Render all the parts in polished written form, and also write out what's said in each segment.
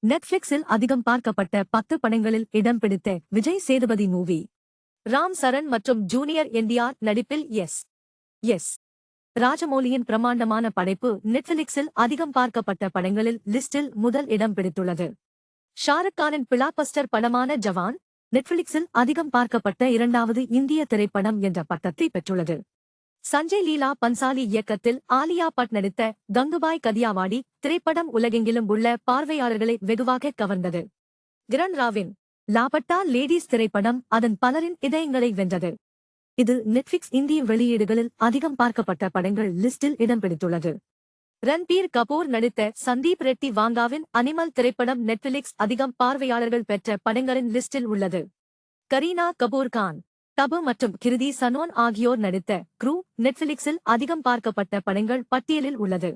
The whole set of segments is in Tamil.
நெட்ஃபிளிக்ஸில் அதிகம் பார்க்கப்பட்ட 10 படங்களில் இடம் பிடித்த விஜய் சேதுபதி மூவி. ராம் சரண் மற்றும் ஜூனியர் என்டிஆர் நடிப்பில் எஸ். ராஜமௌலியின் பிரமாண்டமான படைப்பு நெட்ஃபிளிக்ஸில் அதிகம் பார்க்கப்பட்ட படங்களில் லிஸ்டில் முதல் இடம் பிடித்துள்ளது. ஷாருக் கானின் பிளாக்பஸ்டர் படமான ஜவான் நெட்ஃபிளிக்ஸில் அதிகம் பார்க்கப்பட்ட இரண்டாவது இந்திய திரைப்படம் என்ற பட்டத்தை பெற்றுள்ளது. சஞ்சய் லீலா பன்சாலி இயக்கத்தில் ஆலியா பட் நடித்த கங்குபாய் கதியாவாடி திரைப்படம் உலகெங்கிலும் உள்ள பார்வையாளர்களை வெகுவாக கவர்ந்தது. கிரண் ராவின் லாபட்டா லேடீஸ் திரைப்படம் அதன் பலரின் இதயங்களை வென்றது. இது நெட்ஃபிளிக்ஸ் இந்திய வெளியீடுகளில் அதிகம் பார்க்கப்பட்ட படங்கள் லிஸ்டில் இடம் பிடித்துள்ளது. ரன்பீர் கபூர் நடித்த சந்தீப் ரெட்டி வாங்காவின் அனிமல் திரைப்படம் நெட்ஃபிளிக்ஸ் அதிகம் பார்வையாளர்கள் பெற்ற படங்களின் லிஸ்டில் உள்ளது. கரீனா கபூர் கான், தபு மற்றும் கிருதி சனோன் ஆகியோர் நடித்த க்ரூ நெட்ஃபிளிக்ஸில் அதிகம் பார்க்கப்பட்ட படங்கள் பட்டியலில் உள்ளது.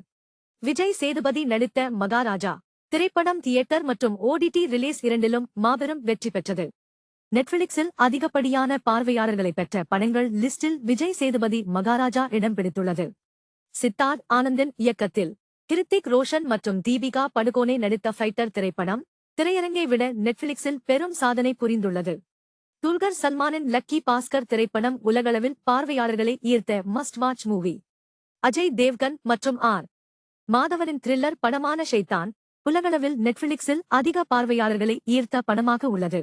விஜய் சேதுபதி நடித்த மகாராஜா திரைப்படம் தியேட்டர் மற்றும் ஓடிடி ரிலீஸ் இரண்டிலும் மாபெரும் வெற்றி பெற்றது. நெட்ஃபிளிக்ஸில் அதிகப்படியான பார்வையாளர்களை பெற்ற படங்கள் லிஸ்டில் விஜய் சேதுபதி மகாராஜா இடம் பிடித்துள்ளது. சித்தார்த் ஆனந்தின் இயக்கத்தில் கிருத்திக் ரோஷன் மற்றும் தீபிகா படுகோனே நடித்த ஃபைட்டர் திரைப்படம் திரையரங்கை விட நெட்ஃபிளிக்ஸில் பெரும் சாதனை புரிந்துள்ளது. துல்கர் சல்மானின் லக்கி பாஸ்கர் திரைப்படம் உலகளவில் பார்வையாளர்களை ஈர்த்த must watch movie. Ajay Devgn மற்றும் ஆர். மாதவனின் த்ரில்லர் படமான ஷைத்தான் உலகளவில் நெட்ஃபிளிக்ஸில் அதிக பார்வையாளர்களை ஈர்த்த படமாக உள்ளது.